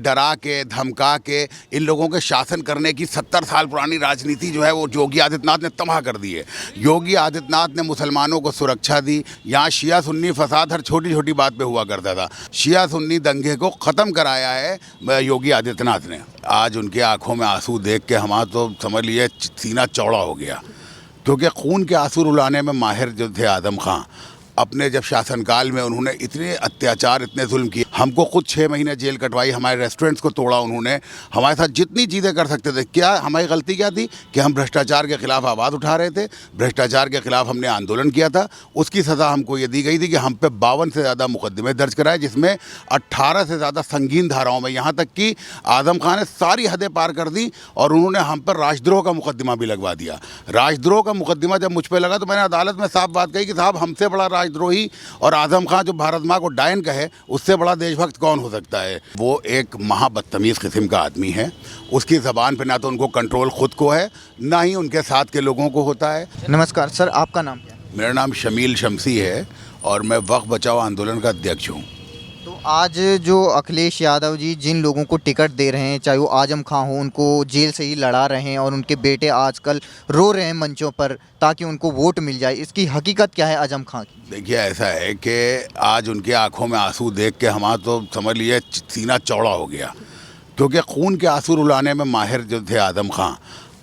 डरा के धमका के इन लोगों के शासन करने की 70 साल पुरानी राजनीति जो है वो योगी आदित्यनाथ ने तबाह कर दी है। योगी आदित्यनाथ ने मुसलमानों को सुरक्षा दी। यहाँ शिया सुन्नी फसाद हर छोटी छोटी बात पे हुआ करता था। शिया सुन्नी दंगे को ख़त्म कराया है योगी आदित्यनाथ ने। आज उनके आंखों में आंसू देख के हमारा तो समझ लिए सीना चौड़ा हो गया, क्योंकि खून के आंसू रुलाने में माहिर जो थे आजम खां, अपने जब शासनकाल में उन्होंने इतने अत्याचार इतने जुल्म किए। हमको खुद 6 महीने जेल कटवाई, हमारे रेस्टोरेंट्स को तोड़ा उन्होंने, हमारे साथ जितनी चीज़ें कर सकते थे। क्या हमारी गलती क्या थी कि हम भ्रष्टाचार के खिलाफ आवाज़ उठा रहे थे, भ्रष्टाचार के खिलाफ हमने आंदोलन किया था। उसकी सज़ा हमको ये दी गई थी कि हम पे 52 से ज़्यादा मुकदमे दर्ज कराए, जिसमें 18 से ज़्यादा संगीन धाराओं में, यहाँ तक कि आजम खां ने सारी हदें पार कर दी और उन्होंने हम पर राजद्रोह का मुकदमा भी लगवा दिया। राजद्रोह का मुकदमा जब मुझ पर लगा तो मैंने अदालत में साफ बात कही कि साहब, हमसे बड़ा राजद्रोही और आजम खां जो भारत माँ को डायन कहे, उससे बड़ा देशभक्त कौन हो सकता है। वो एक महाबदतमीज़ किस्म का आदमी है। उसकी ज़बान पे ना तो उनको कंट्रोल खुद को है, ना ही उनके साथ के लोगों को होता है। नमस्कार सर, आपका नाम क्या है? मेरा नाम शमील शमसी है और मैं वक्फ बचाओ आंदोलन का अध्यक्ष हूँ। तो आज जो अखिलेश यादव जी जिन लोगों को टिकट दे रहे हैं, चाहे वो आजम खां हो, उनको जेल से ही लड़ा रहे हैं और उनके बेटे आजकल रो रहे हैं मंचों पर ताकि उनको वोट मिल जाए, इसकी हकीकत क्या है आजम खां की? देखिए, ऐसा है कि आज उनके आंखों में आंसू देख के हमारा तो समझ लिए सीना चौड़ा हो गया, क्योंकि खून के आंसू रुलाने में माहिर जो थे आजम खां,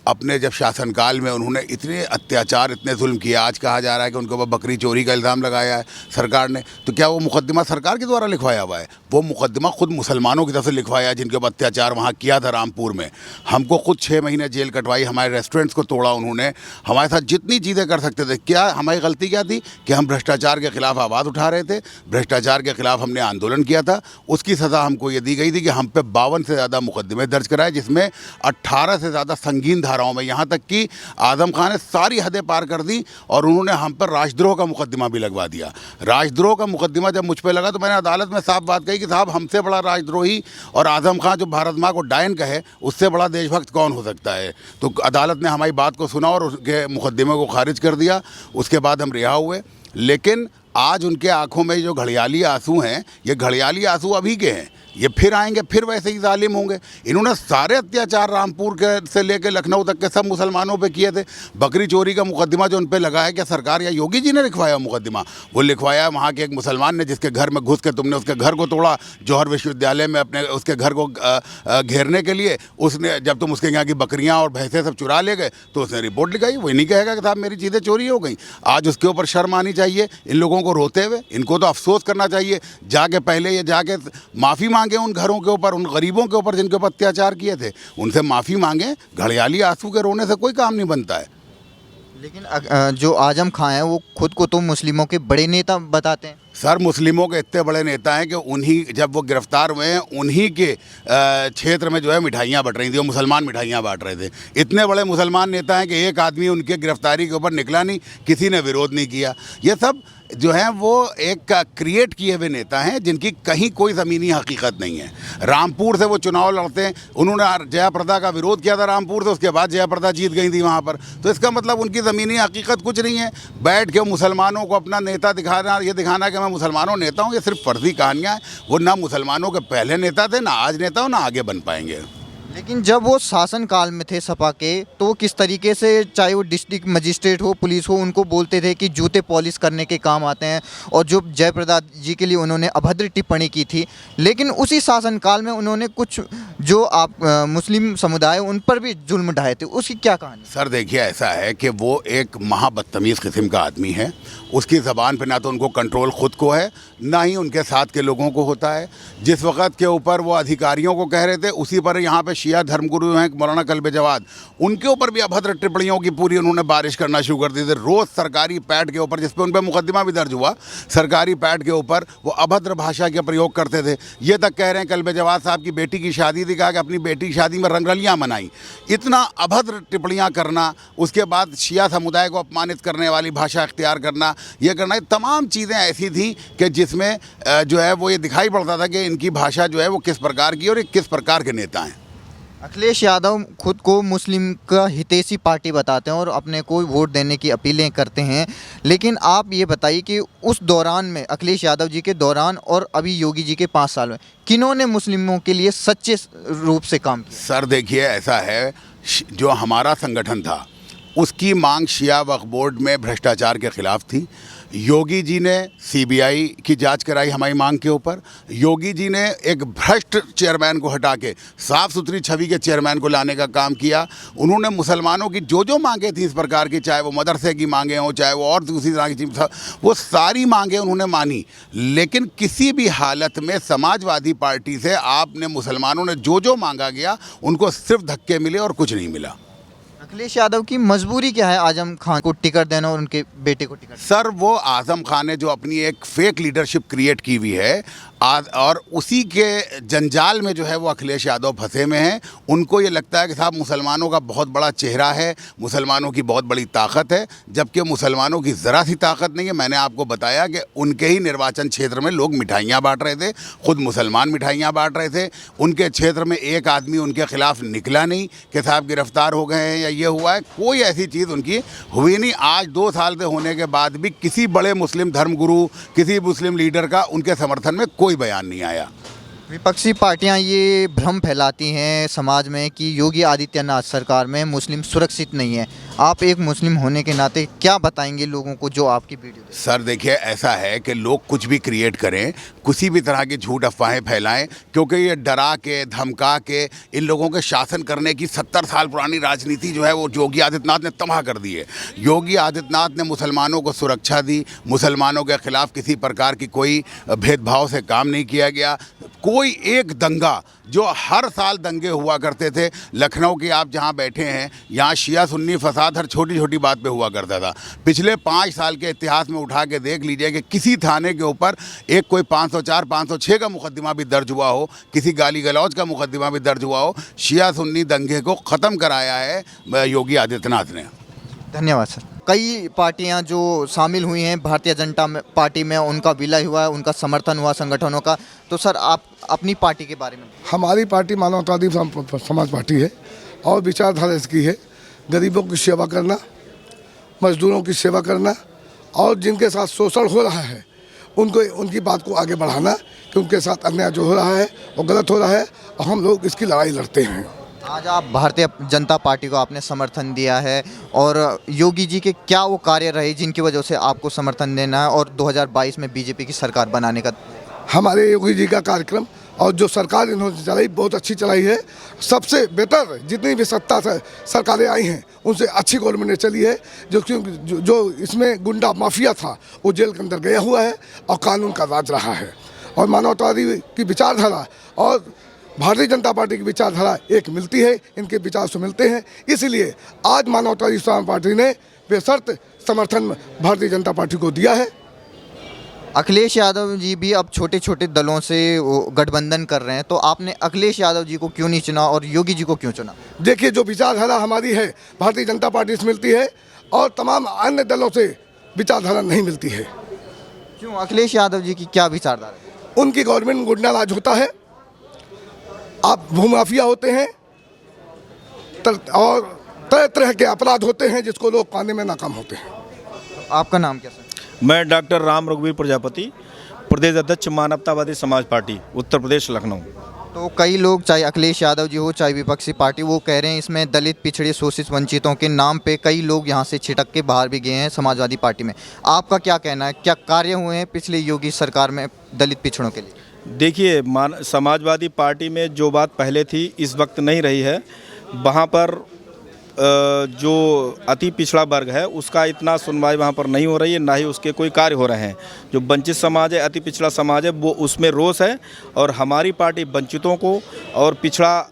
अपने जब शासनकाल में उन्होंने इतने अत्याचार इतने जुल्म किए। आज कहा जा रहा है कि उनके ऊपर बकरी चोरी का इल्ज़ाम लगाया है सरकार ने, तो क्या वो मुकदमा सरकार के द्वारा लिखवाया हुआ है? वो मुकदमा खुद मुसलमानों की तरफ से लिखवाया है जिनके ऊपर अत्याचार वहाँ किया था रामपुर में। हमको खुद 6 महीने जेल कटवाई, हमारे रेस्टोरेंट्स को तोड़ा उन्होंने, हमारे साथ जितनी चीज़ें कर सकते थे। क्या हमारी गलती क्या थी कि हम भ्रष्टाचार के खिलाफ आवाज़ उठा रहे थे, भ्रष्टाचार के खिलाफ हमने आंदोलन किया था। उसकी सज़ा हमको ये दी गई थी कि हम पे 52 से ज़्यादा मुकदमे दर्ज कराए, जिसमें 18 से ज़्यादा संगीन धाराओं में, यहाँ तक कि आजम खां ने सारी हदें पार कर दी और उन्होंने हम पर राजद्रोह का मुकदमा भी लगवा दिया। राजद्रोह का मुकदमा जब मुझ पे लगा तो मैंने अदालत में साफ बात कही कि साहब, हमसे बड़ा राजद्रोही और आजम खां जो भारत माँ को डायन कहे, उससे बड़ा देशभक्त कौन हो सकता है। तो अदालत ने हमारी बात को सुना और उसके मुकदमे को खारिज कर दिया। उसके बाद हम रिहा हुए। लेकिन आज उनके आंखों में जो घड़ियाली आंसू हैं, ये घड़ियाली आंसू अभी के हैं, ये फिर आएंगे, फिर वैसे ही जालिम होंगे। इन्होंने सारे अत्याचार रामपुर के से लेकर लखनऊ तक के सब मुसलमानों पे किए थे। बकरी चोरी का मुकदमा जो उन पे लगा है, क्या सरकार या योगी जी ने लिखवाया मुकदमा? वो लिखवाया वहाँ के एक मुसलमान ने, जिसके घर में घुस के तुमने उसके घर को तोड़ा जौहर विश्वविद्यालय में, अपने उसके घर को घेरने के लिए। उसने जब तुम उसके यहाँ की बकरियाँ और भैंसें सब चुरा ले गए तो उसने रिपोर्ट लिखाई। वो नहीं कहेगा कि साहब मेरी चीज़ें चोरी हो गई। आज उसके ऊपर शर्म आनी चाहिए इन लोगों को रोते हुए। इनको तो अफसोस करना चाहिए, जाके पहले ये जाके माफ़ी मांगे उन घरों के ऊपर, उन गरीबों के ऊपर जिनके ऊपर अत्याचार किए थे, उनसे माफ़ी मांगे। घड़ियाली आंसू के रोने से कोई काम नहीं बनता है। लेकिन जो आजम खां है वो खुद को तो मुस्लिमों के बड़े नेता बताते हैं। सर, मुस्लिमों के इतने बड़े नेता हैं कि उन्हीं, जब वो गिरफ्तार हुए हैं, उन्हीं के क्षेत्र में जो है मिठाइयाँ बट रही थी, वो मुसलमान मिठाइयाँ बांट रहे थे। इतने बड़े मुसलमान नेता हैं कि एक आदमी उनके गिरफ्तारी के ऊपर निकला नहीं, किसी ने विरोध नहीं किया। ये सब जो हैं वो एक क्रिएट किए हुए नेता हैं जिनकी कहीं कोई ज़मीनी हकीकत नहीं है। रामपुर से वो चुनाव लड़ते हैं, उन्होंने जयाप्रदा का विरोध किया था रामपुर से, उसके बाद जयाप्रदा जीत गई थी वहाँ पर। तो इसका मतलब उनकी ज़मीनी हकीकत कुछ नहीं है। बैठ के मुसलमानों को अपना नेता दिखाना, ये दिखाना कि मैं मुसलमानों नेता हूँ, ये सिर्फ फर्जी कहानियाँ हैं। वो ना मुसलमानों के पहले नेता थे, ना आज नेता हो, ना आगे बन पाएंगे। लेकिन जब वो शासन काल में थे सपा के, तो किस तरीके से, चाहे वो डिस्ट्रिक्ट मजिस्ट्रेट हो, पुलिस हो, उनको बोलते थे कि जूते पॉलिश करने के काम आते हैं। और जो जयप्रदा जी के लिए उन्होंने अभद्र टिप्पणी की थी, लेकिन उसी शासन काल में उन्होंने कुछ जो मुस्लिम समुदाय उन पर भी जुल्म ढाए थे, उसकी क्या कहानी? सर देखिए, ऐसा है कि वो एक महाबदतमीज़ किस्म का आदमी है। उसकी ज़बान पे ना तो उनको कंट्रोल खुद को है, ना ही उनके साथ के लोगों को होता है। जिस वक़्त के ऊपर वो अधिकारियों को कह रहे थे, उसी पर यहाँ पे शिया धर्मगुरु हैं मौलाना कल्बे जवाद, उनके ऊपर भी अभद्र टिप्पणियों की पूरी उन्होंने बारिश करना शुरू कर दी थी। रोज़ सरकारी पैड के ऊपर, जिस पर उन पर मुकदमा भी दर्ज हुआ, सरकारी पैड के ऊपर वो अभद्र भाषा के प्रयोग करते थे। ये तक कह रहे हैं कल्बे जवाद साहब की बेटी की शादी थी, कहा कि अपनी बेटी की शादी में रंगरलियाँ मनाई। इतना अभद्र टिप्पणियाँ करना, उसके बाद शिया समुदाय को अपमानित करने वाली भाषा इख्तियार करना, ये करना, ये तमाम चीज़ें ऐसी थी कि जिसमें जो है वो ये दिखाई पड़ता था कि इनकी भाषा जो है वो किस प्रकार की और ये किस प्रकार के नेता हैं। अखिलेश यादव खुद को मुस्लिम का हितैषी पार्टी बताते हैं और अपने को वोट देने की अपीलें करते हैं, लेकिन आप ये बताइए कि उस दौरान में अखिलेश यादव जी के दौरान और अभी योगी जी के 5 साल में किन्होंने मुस्लिमों के लिए सच्चे रूप से काम किया? सर देखिए, ऐसा है, जो हमारा संगठन था उसकी मांग शिया वक्फ बोर्ड में भ्रष्टाचार के खिलाफ थी। योगी जी ने सीबीआई की जांच कराई हमारी मांग के ऊपर। योगी जी ने एक भ्रष्ट चेयरमैन को हटा के साफ सुथरी छवि के चेयरमैन को लाने का काम किया। उन्होंने मुसलमानों की जो जो मांगें थी इस प्रकार की, चाहे वो मदरसे की मांगें हों, चाहे वो और दूसरी तरह की चीज़, वो सारी मांगें उन्होंने मानी। लेकिन किसी भी हालत में समाजवादी पार्टी से आपने मुसलमानों ने जो जो मांगा गया उनको सिर्फ धक्के मिले और कुछ नहीं मिला। अखिलेश यादव की मजबूरी क्या है आजम खान को टिकट देना और उनके बेटे को टिकट? सर वो आज़म खान ने जो अपनी एक फेक लीडरशिप क्रिएट की हुई है और उसी के जंजाल में जो है वो अखिलेश यादव फंसे में हैं। उनको ये लगता है कि साहब मुसलमानों का बहुत बड़ा चेहरा है, मुसलमानों की बहुत बड़ी ताकत है, जबकि मुसलमानों की ज़रा सी ताकत नहीं है। मैंने आपको बताया कि उनके ही निर्वाचन क्षेत्र में लोग मिठाइयाँ बांट रहे थे, खुद मुसलमान मिठाइयाँ बांट रहे थे। उनके क्षेत्र में एक आदमी उनके खिलाफ निकला नहीं कि साहब गिरफ्तार हो गए हैं या ये हुआ है, कोई ऐसी चीज़ उनकी हुई नहीं। आज 2 साल से होने के बाद भी किसी बड़े मुस्लिम धर्मगुरु, किसी मुस्लिम लीडर का उनके समर्थन में कोई बयान नहीं आया। विपक्षी पार्टियां ये भ्रम फैलाती हैं समाज में कि योगी आदित्यनाथ सरकार में मुस्लिम सुरक्षित नहीं है। आप एक मुस्लिम होने के नाते क्या बताएंगे लोगों को जो आपकी वीडियो देखें? सर देखिए, ऐसा है कि लोग कुछ भी क्रिएट करें, किसी भी तरह की झूठ अफवाहें फैलाएं, क्योंकि ये डरा के धमका के इन लोगों के शासन करने की 70 साल पुरानी राजनीति जो है वो योगी आदित्यनाथ ने तबाह कर दी है। योगी आदित्यनाथ ने मुसलमानों को सुरक्षा दी, मुसलमानों के खिलाफ किसी प्रकार की कोई भेदभाव से काम नहीं किया गया। कोई एक दंगा, जो हर साल दंगे हुआ करते थे, लखनऊ के आप जहां बैठे हैं यहाँ शिया सुन्नी फसाद हर छोटी छोटी बात पे हुआ करता था। पिछले 5 साल के इतिहास में उठा के देख लीजिए कि किसी थाने के ऊपर एक कोई 504, 506 का मुकदमा भी दर्ज हुआ हो, किसी गाली गलौज का मुकदमा भी दर्ज हुआ हो। शिया सुन्नी दंगे को ख़त्म कराया है योगी आदित्यनाथ ने। धन्यवाद सर। कई पार्टियां जो शामिल हुई हैं भारतीय जनता पार्टी में, उनका विलय हुआ है, उनका समर्थन हुआ संगठनों का, तो सर आप अपनी पार्टी के बारे में? हमारी पार्टी मानवतावादी समाज पार्टी है और विचारधारा इसकी है गरीबों की सेवा करना, मजदूरों की सेवा करना और जिनके साथ शोषण हो रहा है उनको उनकी बात को आगे बढ़ाना कि उनके साथ अन्याय जो हो रहा है वो गलत हो रहा है और हम लोग इसकी लड़ाई लड़ते हैं। आज आप भारतीय जनता पार्टी को आपने समर्थन दिया है और योगी जी के क्या वो कार्य रहे जिनकी वजह से आपको समर्थन देना है और 2022 में बीजेपी की सरकार बनाने का? हमारे योगी जी का कार्यक्रम और जो सरकार इन्होंने चलाई बहुत अच्छी चलाई है। सबसे बेहतर जितनी भी सत्ता से सरकारें आई हैं उनसे अच्छी गवर्नमेंट ने चली है। जो इसमें गुंडा माफिया था वो जेल के अंदर गया हुआ है और कानून का राज रहा है। और मानवतावादी की विचारधारा और भारतीय जनता पार्टी की विचारधारा एक मिलती है, इनके विचार से मिलते हैं, इसलिए आज मानवतावादी समाज पार्टी ने बेशर्त समर्थन भारतीय जनता पार्टी को दिया है। अखिलेश यादव जी भी अब छोटे छोटे दलों से गठबंधन कर रहे हैं, तो आपने अखिलेश यादव जी को क्यों नहीं चुना और योगी जी को क्यों चुना? देखिए, जो विचारधारा हमारी है भारतीय जनता पार्टी से मिलती है और तमाम अन्य दलों से विचारधारा नहीं मिलती है। क्यों? अखिलेश यादव जी की क्या विचारधारा है? उनकी गवर्नमेंट गुंडा राज होता है, आप भूमाफिया होते हैं और तरह तरह के अपराध होते हैं जिसको लोग पाने में नाकाम होते हैं। आपका नाम क्या सर? मैं डॉक्टर राम रघुवीर प्रजापति, प्रदेश अध्यक्ष मानवतावादी समाज पार्टी उत्तर प्रदेश लखनऊ। तो कई लोग, चाहे अखिलेश यादव जी हो चाहे विपक्षी पार्टी, वो कह रहे हैं इसमें दलित, पिछड़े, शोषित, वंचितों के नाम पे कई लोग यहाँ से छिटक के बाहर भी गए हैं समाजवादी पार्टी में। आपका क्या कहना है, क्या कार्य हुए हैं पिछले योगी सरकार में दलित पिछड़ों के लिए? देखिए, समाजवादी पार्टी में जो बात पहले थी इस वक्त नहीं रही है। वहाँ पर जो अति पिछड़ा वर्ग है उसका इतना सुनवाई वहाँ पर नहीं हो रही है, ना ही उसके कोई कार्य हो रहे हैं। जो वंचित समाज है, अति पिछड़ा समाज है, वो उसमें रोष है और हमारी पार्टी वंचितों को और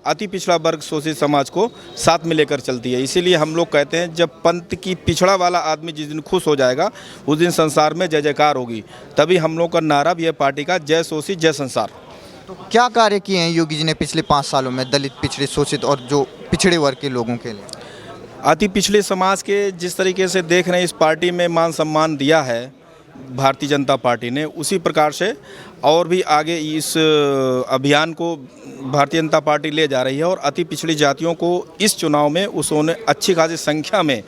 अति पिछड़ा वर्ग, शोषित समाज को साथ में लेकर चलती है। इसीलिए हम लोग कहते हैं जब पंथ की पिछड़ा वाला आदमी जिस दिन खुश हो जाएगा उस दिन संसार में जय जयकार होगी। तभी हम लोग का नारा भी है पार्टी का, जय शोषित जय संसार। तो क्या कार्य किए हैं योगी जी ने पिछले 5 सालों में दलित, पिछड़े, शोषित और जो पिछड़े वर्ग के लोगों के लिए? अति पिछड़े समाज के जिस तरीके से देख रहे हैं, इस पार्टी में मान सम्मान दिया है भारतीय जनता पार्टी ने, उसी प्रकार से और भी आगे इस अभियान को भारतीय जनता पार्टी ले जा रही है। और अति पिछड़ी जातियों को इस चुनाव में उन्होंने अच्छी खासी संख्या में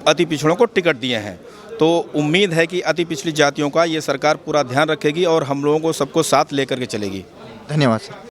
अति पिछड़ों को टिकट दिए हैं। तो उम्मीद है कि अति पिछड़ी जातियों का ये सरकार पूरा ध्यान रखेगी और हम लोगों को सबको साथ लेकर के चलेगी। धन्यवाद सर।